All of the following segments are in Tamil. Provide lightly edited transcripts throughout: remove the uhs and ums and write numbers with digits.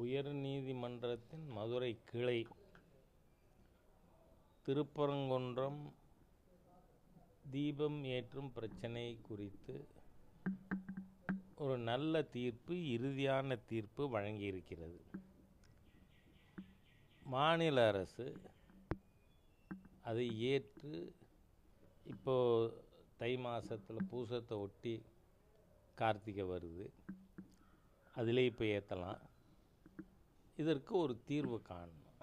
உயர் நீதிமன்றத்தின் மதுரை கிளை திருப்பரங்குன்றம் தீபம் ஏற்றும் பிரச்சனை குறித்து ஒரு நல்ல தீர்ப்பு, இறுதியான தீர்ப்பு வழங்கியிருக்கிறது. மாநில அரசு அதை ஏற்று இப்போது தை மாதத்தில் பூசத்தை ஒட்டி கார்த்திகை வருது, அதிலே இப்போ ஏற்றலாம். இதற்கு ஒரு தீர்வு காணணும்.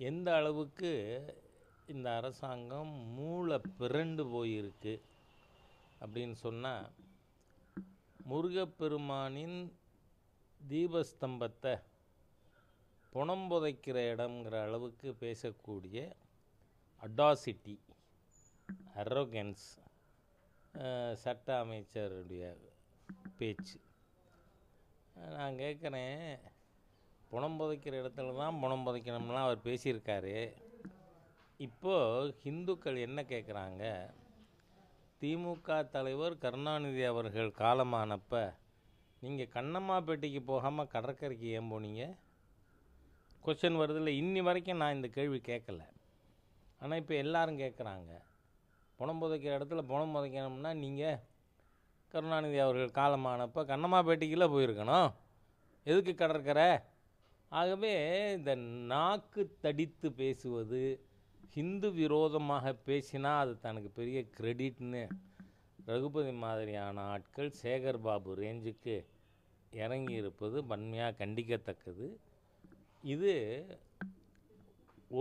எந்த அளவுக்கு இந்த அரசாங்கம் மூளை பிறண்டு போயிருக்கு அப்படின்னு சொன்னால், முருகப்பெருமானின் தீபஸ்தம்பத்தை புனம் புதைக்கிற இடம்ங்கிற அளவுக்கு பேசக்கூடிய அடாசிட்டி, அரரோகன்ஸ் சட்ட அமைச்சருடைய பேச்சு. நான் கேட்குறேன், புனம் புதைக்கிற இடத்துல தான் புனம் புதைக்கணும்லாம் அவர் பேசியிருக்காரு. இப்போது ஹிந்துக்கள் என்ன கேட்குறாங்க, திமுக தலைவர் கருணாநிதி அவர்கள் காலமானப்போ நீங்கள் கண்ணம்மாப்பேட்டைக்கு போகாமல் கடற்கரைக்கு ஏன் போனீங்க? கொஸ்டின் வருதில்லை. இன்னி வரைக்கும் நான் இந்த கேள்வி கேட்கல. ஆனால் இப்போ எல்லாரும் கேட்குறாங்க, புனம் புதைக்கிற இடத்துல புனம் புதைக்கணும்னா நீங்கள் கருணாநிதி அவர்கள் காலமானப்போ கண்ணம்மாப்பேட்டைக்குள்ளே போயிருக்கணும், எதுக்கு கடற்கரை? ஆகவே இந்த நாக்கு தடித்து பேசுவது, ஹிந்து விரோதமாக பேசினா அது தனக்கு பெரிய கிரெடிட்னு ரகுபதி மாதிரியான ஆட்கள் சேகர் பாபு ரேஞ்சுக்கு இறங்கி இருப்பது வன்மையாக கண்டிக்கத்தக்கது. இது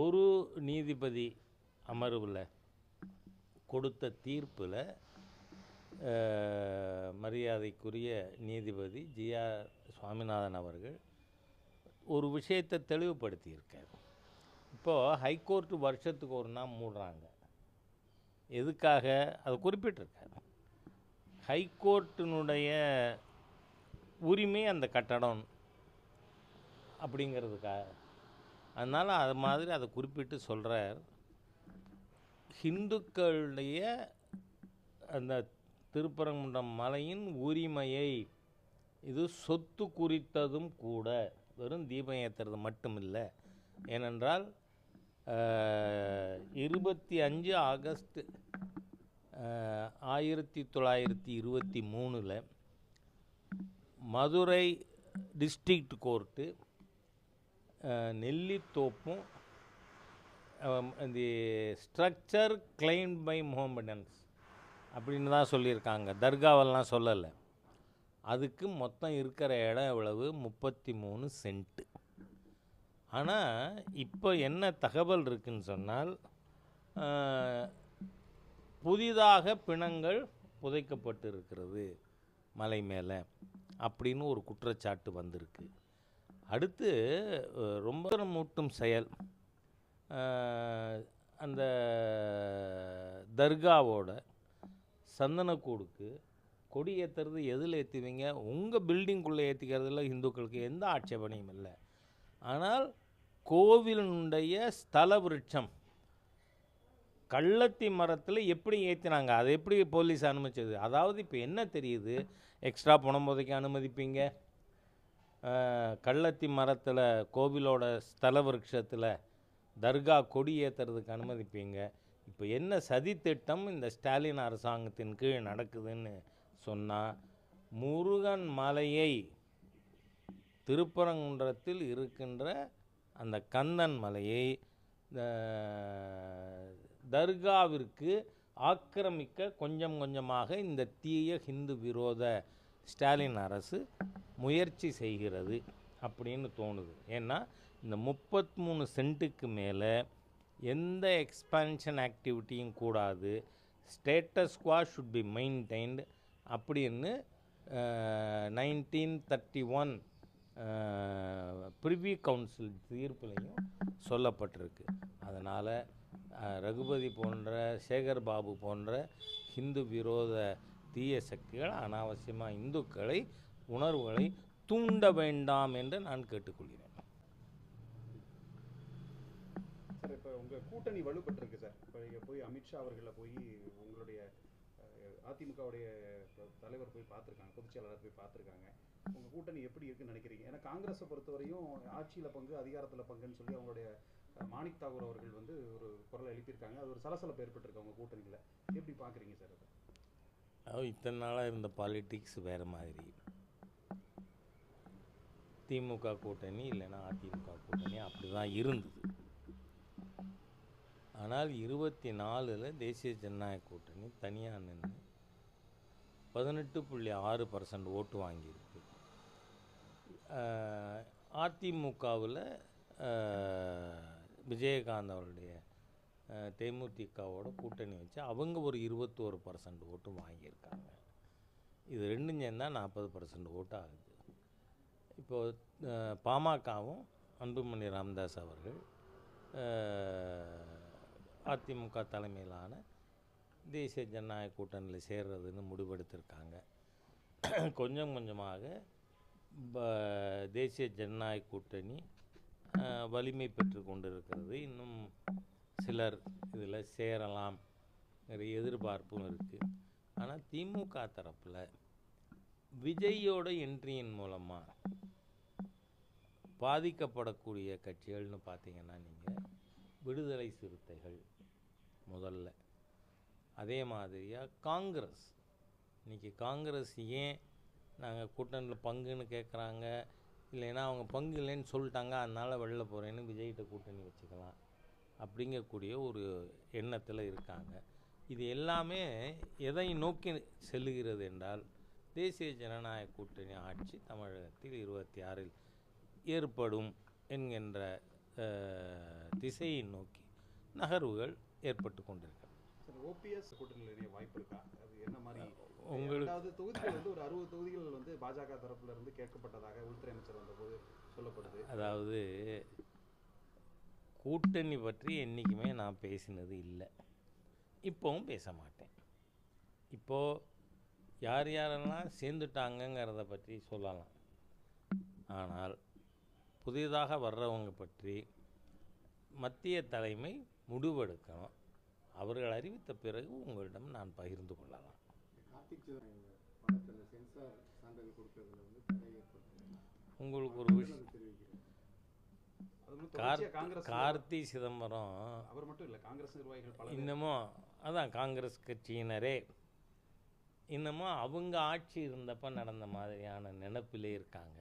ஒரு நீதிபதி அமர்வில் கொடுத்த தீர்ப்பில் மரியாதைக்குரிய நீதிபதி ஜி.ஆர். சுவாமிநாதன் அவர்கள் ஒரு விஷயத்தை தெளிவுபடுத்தியிருக்கார். இப்போது ஹைகோர்ட்டு வருஷத்துக்கு ஒரு நாள் மூடுறாங்க. எதுக்காக அதை குறிப்பிட்டிருக்காரு. ஹைகோர்ட்டினுடைய உரிமை அந்த கட்டடம் அப்படிங்கிறதுக்காக. அதனால் அது மாதிரி அதை குறிப்பிட்டு சொல்கிறார். ஹிந்துக்களுடைய அந்த திருப்பரங்குன்றம் மலையின் உரிமையை இது சொத்து குறித்ததும் கூட, வெறும் தீபம் ஏற்றுறது மட்டும் இல்லை. ஏனென்றால் 25 ஆகஸ்ட் 1923 மதுரை டிஸ்ட்ரிக்ட் கோர்ட்டு நெல்லித்தோப்பும் the structure claimed by Mohammedans அப்படின்னு தான் சொல்லியிருக்காங்க, தர்காவெல்லாம் சொல்லலை. அதுக்கு மொத்தம் இருக்கிற இடம் எவ்வளவு? 33 சென்ட்டு. ஆனால் இப்போ என்ன தகவல் இருக்குன்னு சொன்னால், புதிதாக பிணங்கள் புதைக்கப்பட்டு இருக்கிறது மலை மேலே அப்படின்னு ஒரு குற்றச்சாட்டு வந்திருக்கு. அடுத்து ரொம்ப மூட்டும் செயல், அந்த தர்காவோட சந்தனக்கூடுக்கு கொடி ஏற்றுறது எதில் ஏற்றுவீங்க? உங்கள் பில்டிங்குள்ளே ஏற்றிக்கிறதுல ஹிந்துக்களுக்கு எந்த ஆட்சேபனையும் இல்லை. ஆனால் கோவிலுடைய ஸ்தல விருட்சம் கள்ளத்தி மரத்தில் எப்படி ஏற்றினாங்க, அதை எப்படி போலீஸ் அனுமதிச்சது? அதாவது இப்போ என்ன தெரியுது, எக்ஸ்ட்ரா புனம் புதைக்க அனுமதிப்பீங்க, கள்ளத்தி மரத்தில் கோவிலோட ஸ்தல விருட்சத்தில் தர்கா கொடி ஏற்றுறதுக்கு அனுமதிப்பீங்க. இப்போ என்ன சதித்திட்டம் இந்த ஸ்டாலின் அரசாங்கத்தின் கீழ் நடக்குதுன்னு சொன்னால், முருகன் மலையை திருப்பரங்குன்றத்தில் இருக்கின்ற அந்த கந்தன் மலையை தர்காவிற்கு ஆக்கிரமிக்க கொஞ்சம் கொஞ்சமாக இந்த தீய ஹிந்து விரோத ஸ்டாலின் அரசு முயற்சி செய்கிறது அப்படின்னு தோணுது. ஏன்னா இந்த 33 சென்ட்டுக்கு மேலே எந்த எக்ஸ்பான்ஷன் ஆக்டிவிட்டியும் கூடாது, ஸ்டேட்டஸ் குவா ஷுட் பி மெயின்டைன்டு அப்படின்னு 1931 பிரிவி கவுன்சில் தீர்ப்புலையும் சொல்லப்பட்டிருக்கு. அதனால் ரகுபதி போன்ற, சேகர் பாபு போன்ற ஹிந்து விரோத தீய சக்திகள் அனாவசியமாக இந்துக்களை உணர்வுகளை தூண்ட வேண்டாம் என்று நான் கேட்டுக்கொள்கிறேன். சார், இப்போ உங்கள் கூட்டணி வலுப்பட்டிருக்கு சார். இப்போ நீங்கள் போய் அமித்ஷா அவர்களை போய் உங்களுடைய அதிமுகவுடைய தலைவர் போய் பார்த்துருக்காங்க, பொதுச் செயலாளர் போய் பார்த்துருக்காங்க. உங்கள் கூட்டணி எப்படி இருக்குன்னு நினைக்கிறீங்க? ஏன்னா காங்கிரஸை பொறுத்தவரையும் ஆட்சியில் பங்கு அதிகாரத்தில் பங்குன்னு சொல்லி அவங்களுடைய மாணிக் தாகூர் அவர்கள் வந்து ஒரு குரலை எழுப்பியிருக்காங்க. அது ஒரு சலசலப்பு ஏற்பட்டிருக்கு அவங்க கூட்டணியில். எப்படி பார்க்குறீங்க சார் அதை? அதாவது இத்தனை நாளாக இருந்த பாலிட்டிக்ஸ் வேறு மாதிரி. திமுக கூட்டணி இல்லைன்னா அதிமுக கூட்டணி அப்படி தான் இருந்தது. ஆனால் 24 தேசிய ஜனநாயக கூட்டணி தனியாக நின்று 18.6% ஓட்டு வாங்கியிருக்கு. அதிமுகவில் விஜயகாந்த் அவருடைய தேமுதிகவோட கூட்டணி வச்சு அவங்க ஒரு 21% ஓட்டு வாங்கியிருக்காங்க. இது ரெண்டும் சேர்ந்தால் 40% ஓட்டு ஆகுது. இப்போது பாமகவும் அன்புமணி ராமதாஸ் அவர்கள் அதிமுக தலைமையிலான தேசிய ஜனநாயக கூட்டணியில் சேர்றதுன்னு முடிவெடுத்திருக்காங்க. கொஞ்சம் கொஞ்சமாக தேசிய ஜனநாயக கூட்டணி வலிமை பெற்று கொண்டிருக்கிறது. இன்னும் சிலர் இதில் சேரலாம் எதிர்பார்ப்பும் இருக்குது. ஆனால் திமுக தரப்பில் விஜயோட என்ட்ரியின் மூலமாக பாதிக்கப்படக்கூடிய கட்சிகள்னு பார்த்தீங்கன்னா நீங்கள் விடுதலை சிறுத்தைகள் முதல்ல, அதே மாதிரியாக காங்கிரஸ். இன்றைக்கி காங்கிரஸ் ஏன் நாங்கள் கூட்டணியில் பங்குன்னு கேட்குறாங்க, இல்லைன்னா அவங்க பங்கு இல்லைன்னு சொல்லிட்டாங்க அதனால் வெளில போகிறேன்னு விஜய்கிட்ட கூட்டணி வச்சுக்கலாம் அப்படிங்கக்கூடிய ஒரு எண்ணத்தில் இருக்காங்க. இது எல்லாமே எதை நோக்கி செல்லுகிறது என்றால் தேசிய ஜனநாயக கூட்டணி ஆட்சி தமிழகத்தில் 26 ஏற்படும் என்கின்ற திசையை நோக்கி நகர்வுகள் ஏற்பட்டு கொண்டிருக்கிறது. ஓபிஎஸ் கூட்டணியில் நிறைய வாய்ப்பு இருக்கா? அது என்ன மாதிரி? உங்களுக்கு தொகுதிகள் வந்து ஒரு 60 தொகுதிகள் வந்து பாஜக தரப்புல இருந்து கேட்கப்பட்டதாக உள்துறை அமைச்சர் வந்தபோது சொல்லப்படுது. அதாவது கூட்டணி பற்றி என்றைக்குமே நான் பேசினது இல்லை, இப்போவும் பேச மாட்டேன். இப்போது யார் யாரெல்லாம் சேர்ந்துட்டாங்கங்கிறத பற்றி சொல்லலாம். ஆனால் புதிதாக வர்றவங்க பற்றி மத்திய தலைமை முடிவெடுக்கணும். அவர்கள் அறிவித்த பிறகு உங்களிடம் நான் பகிர்ந்து கொள்ளலாம். உங்களுக்கு ஒரு விஷயம், கார்த்தி சிதம்பரம் அவர் மட்டும் இல்லை, காங்கிரஸ் நிர்வாகிகள் இன்னமும் அதான் காங்கிரஸ் கட்சியினரே இன்னமும் அவங்க ஆட்சி இருந்தப்போ நடந்த மாதிரியான நினைப்பிலே இருக்காங்க.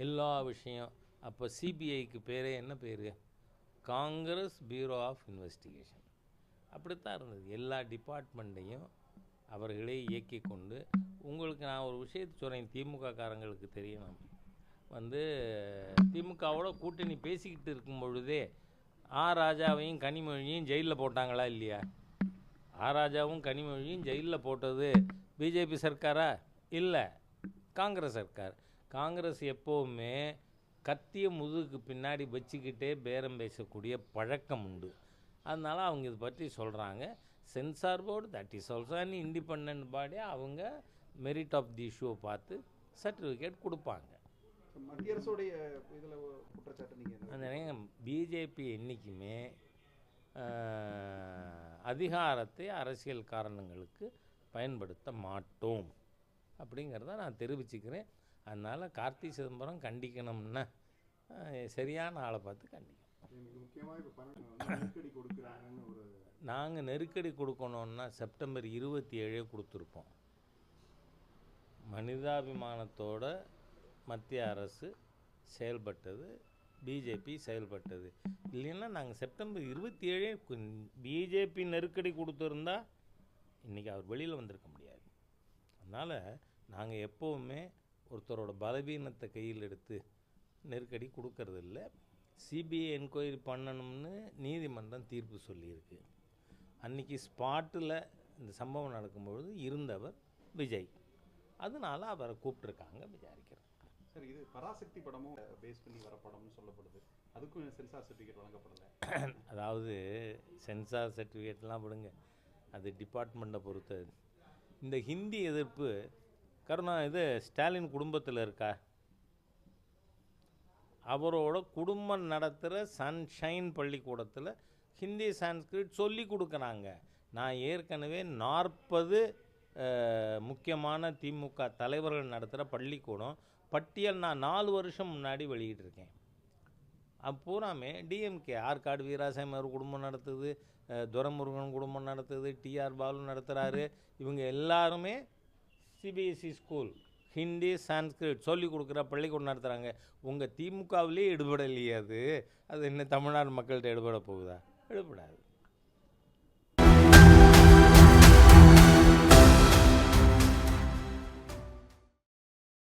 எல்லா விஷயம் அப்போ சிபிஐக்கு பேரே என்ன பேர்? Congress bureau of investigation. அப்படித்தான் இருந்தது. எல்லா டிபார்ட்மெண்ட்டையும் அவர்களே இயக்கி கொண்டு. உங்களுக்கு நான் ஒரு விஷயத்தை சொல்கிறேன், திமுக காரங்களுக்கு தெரியணும். திமுகவோட கூட்டணி பேசிக்கிட்டு இருக்கும் பொழுதே ராஜாவையும் கனிமொழியும் ஜெயிலில் போட்டாங்களா இல்லையா? ராஜாவும் கனிமொழியும் ஜெயிலில் போட்டது பிஜேபி சர்க்காரா? இல்லை, காங்கிரஸ் சர்க்கார். காங்கிரஸ் எப்போவுமே கத்திய முதுகுக்கு பின்னாடி வச்சுக்கிட்டே பேரம் பேசக்கூடிய பழக்கம் உண்டு. அதனால் அவங்க இதை பற்றி சொல்கிறாங்க. Censor board that is also an independent பாடி. அவங்க மெரிட் ஆஃப் தி இஷ்யூவை பார்த்து சர்டிஃபிகேட் கொடுப்பாங்க. மத்திய அரசுடைய இதில் குற்றச்சாட்டு நீங்கள் அந்த பிஜேபி என்றைக்குமே அதிகாரத்தை அரசியல் காரணங்களுக்கு பயன்படுத்த மாட்டோம் அப்படிங்கிறத நான் தெரிவிச்சுக்கிறேன். அதனால் கார்த்தி சிதம்பரம் கண்டிக்கணும்னா சரியான ஆளை பார்த்து கண்டிக்கணும். நாங்கள் நெருக்கடி கொடுக்கணுன்னா செப்டம்பர் 27 கொடுத்துருப்போம். மனிதாபிமானத்தோட மத்திய அரசு செயல்பட்டது, பிஜேபி செயல்பட்டது. இல்லைன்னா நாங்கள் செப்டம்பர் 27 பிஜேபி நெருக்கடி கொடுத்துருந்தா இன்றைக்கி அவர் வெளியில் வந்திருக்க முடியாது. அதனால் நாங்கள் எப்போவுமே ஒருத்தரோட பலவீனத்தை கையில் எடுத்து நெருக்கடி கொடுக்கறதில்ல. சிபிஐ என்கொயரி பண்ணணும்னு நீதிமன்றம் தீர்ப்பு சொல்லியிருக்கு. அன்றைக்கி ஸ்பாட்டில் இந்த சம்பவம் நடக்கும்பொழுது இருந்தவர் விஜய். அதனால் அவரை கூப்பிட்ருக்காங்க விசாரிக்கிறாங்க. சார், இது பராசக்தி படமும் பேஸ் பண்ணி வர படம்னு சொல்லப்படுது. அதுக்கும் சென்சார் சர்டிஃபிகேட் வழங்கப்படலை. அதாவது சென்சார் சர்டிஃபிகேட்லாம் விடுங்க, அது டிபார்ட்மெண்ட்டை பொறுத்தது. இந்த ஹிந்தி எதிர்ப்பு ஸ்டாலின் குடும்பத்தில் இருக்கா? அவரோட குடும்பம் நடத்துகிற சன்ஷைன் பள்ளிக்கூடத்தில் ஹிந்தி சான்ஸ்கிரிட் சொல்லி கொடுக்குறாங்க. நான் ஏற்கனவே 40 முக்கியமான திமுக தலைவர்கள் நடத்துகிற பள்ளிக்கூடம் பட்டியல் நான் 4 வருஷம் முன்னாடி வெளியிட்டிருக்கேன். பூராமே டிஎம்கே ஆற்காடு வீராசாமி அவர் குடும்பம் நடத்துது, துரைமுருகன் குடும்பம் நடத்துது, டிஆர் பாலு நடத்துகிறாரு. இவங்க எல்லாருமே சிபிஎஸ்சி ஸ்கூல் ஹிந்தி சான்ஸ்கிரிட் சொல்லி கொடுக்குற பள்ளிக்கூடம் நடத்துகிறாங்க. உங்கள் திமுகவிலே எடுபடலையே அது என்ன தமிழ்நாடு மக்கள்கிட்ட எடுபட போகுதா? எடுபடாது.